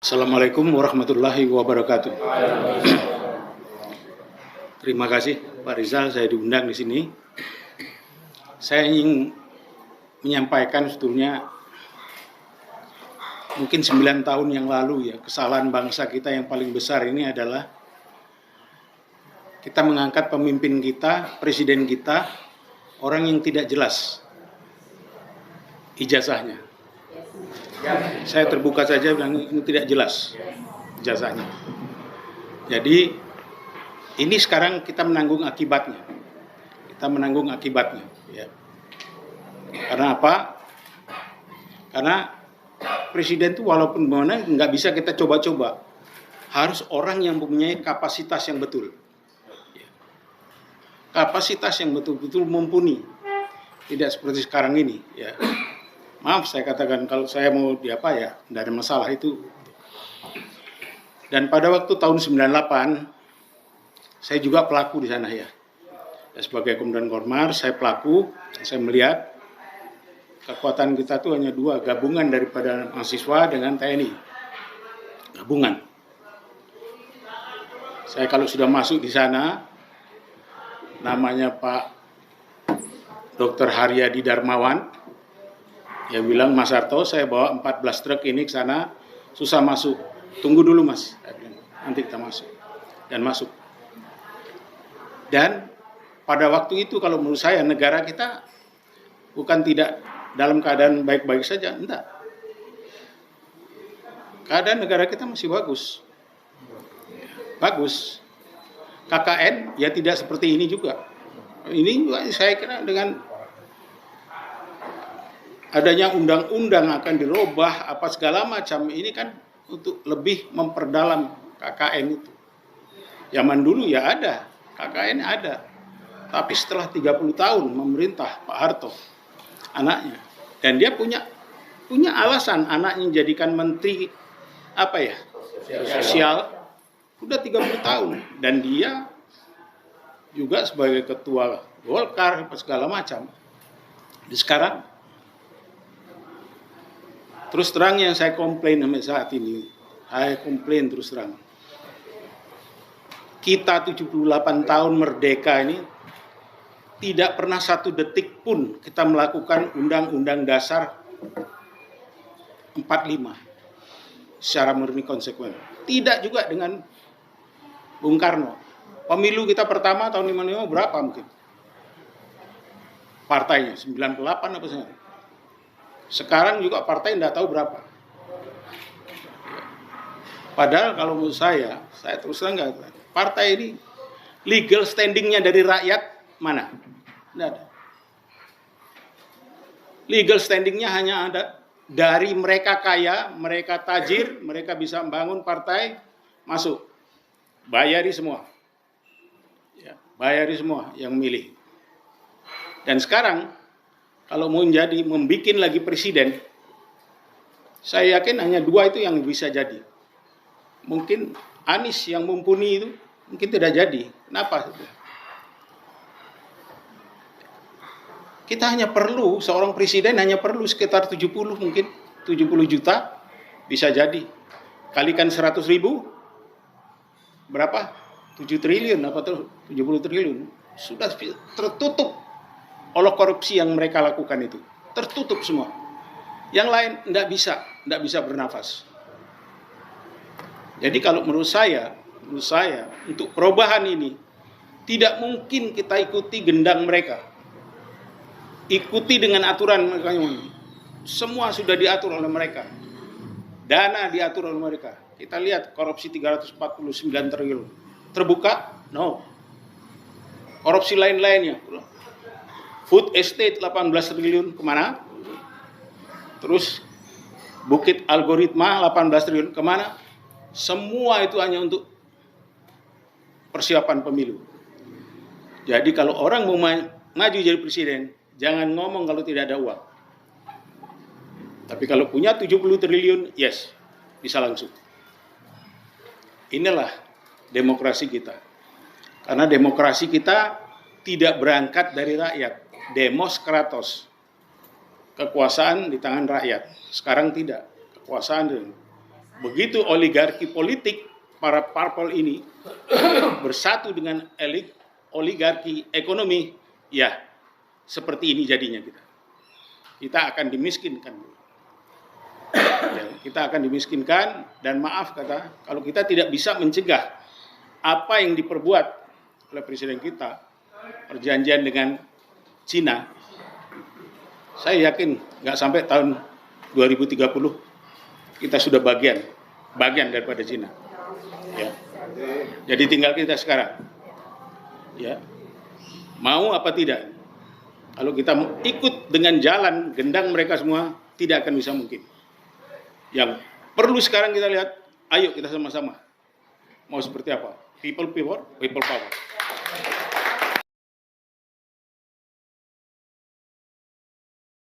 Assalamualaikum warahmatullahi wabarakatuh. Terima kasih Pak Rizal, saya diundang di sini. Saya ingin menyampaikan sebetulnya mungkin 9 tahun yang lalu ya, kesalahan bangsa kita yang paling besar ini adalah kita mengangkat pemimpin kita, presiden kita, orang yang tidak jelas ijazahnya. Saya terbuka saja bilang ini tidak jelas ijazahnya. Jadi ini sekarang kita menanggung akibatnya. Ya. Karena apa? Karena presiden itu walaupun mana nggak bisa kita coba-coba, harus orang yang mempunyai kapasitas yang betul. Kapasitas yang betul-betul mumpuni. Tidak seperti sekarang ini. Ya. Maaf saya katakan kalau saya mau tidak ada masalah itu. Dan pada waktu tahun 98, saya juga pelaku di sana ya. Sebagai Komandan Kormar, saya pelaku, saya melihat kekuatan kita itu hanya dua, gabungan daripada mahasiswa dengan TNI. Gabungan. Saya kalau sudah masuk di sana, namanya Pak Dr. Haryadi Darmawan, dia bilang, Mas Harto, saya bawa 14 truk ini ke sana, susah masuk. Tunggu dulu Mas, nanti kita masuk. Dan masuk. Dan pada waktu itu kalau menurut saya negara kita bukan tidak dalam keadaan baik-baik saja, enggak. Keadaan negara kita masih bagus. Bagus. KKN ya tidak seperti ini juga. Ini saya kira dengan adanya undang-undang akan dirubah apa segala macam, ini kan untuk lebih memperdalam KKN itu. Zaman dulu ya ada, KKN ada. Tapi setelah 30 tahun memerintah Pak Harto, anaknya, dan dia punya alasan anaknya jadikan menteri sosial, udah 30 tahun, dan dia juga sebagai ketua Golkar apa segala macam. Di sekarang terus terang yang saya komplain sampai saat ini, saya komplain terus terang. Kita 78 tahun merdeka ini tidak pernah satu detik pun kita melakukan Undang-Undang Dasar 45 secara murni konsekuen. Tidak juga dengan Bung Karno. Pemilu kita pertama tahun 55 berapa mungkin? Partainya 98 apa sih? Sekarang juga partai tidak tahu berapa. Padahal kalau menurut saya terus terang nggak, partai ini legal standingnya dari rakyat mana? Tidak ada. Legal standingnya hanya ada dari mereka kaya, mereka tajir, mereka bisa membangun partai, masuk, bayari semua, ya, bayari semua yang milih. Dan sekarang kalau mau membuat lagi presiden, saya yakin hanya dua itu yang bisa jadi. Mungkin Anies yang mumpuni itu mungkin tidak jadi. Kenapa? Kita hanya perlu, seorang presiden hanya perlu sekitar 70 mungkin, 70 juta bisa jadi. Kalikan 100 ribu, berapa? 7 triliun, apa tuh? 70 triliun. Sudah tertutup oleh korupsi yang mereka lakukan itu. Tertutup semua. Yang lain tidak bisa bernafas. Jadi kalau menurut saya untuk perubahan ini tidak mungkin kita ikuti gendang mereka. Ikuti dengan aturan mereka. Semua sudah diatur oleh mereka. Dana diatur oleh mereka. Kita lihat korupsi 349 triliun. Terbuka? No. Korupsi lain-lainnya. Food estate 18 triliun kemana? Terus Bukit Algoritma 18 triliun kemana? Semua itu hanya untuk persiapan pemilu. Jadi kalau orang mau maju jadi presiden, jangan ngomong kalau tidak ada uang. Tapi kalau punya 70 triliun, yes, bisa langsung. Inilah demokrasi kita. Karena demokrasi kita tidak berangkat dari rakyat. Demos kratos. Kekuasaan di tangan rakyat. Sekarang tidak. Kekuasaan begitu oligarki politik, para parpol ini bersatu dengan elit oligarki ekonomi, ya seperti ini jadinya kita. Kita akan dimiskinkan. Ya, kita akan dimiskinkan, dan maaf kata, kalau kita tidak bisa mencegah apa yang diperbuat oleh presiden kita, perjanjian dengan Cina, saya yakin nggak sampai tahun 2030 kita sudah bagian daripada Cina. Ya. Jadi tinggal kita sekarang, ya, mau apa tidak. Kalau kita ikut dengan jalan gendang mereka semua, tidak akan bisa mungkin. Yang perlu sekarang kita lihat, ayo kita sama-sama mau seperti apa? People power.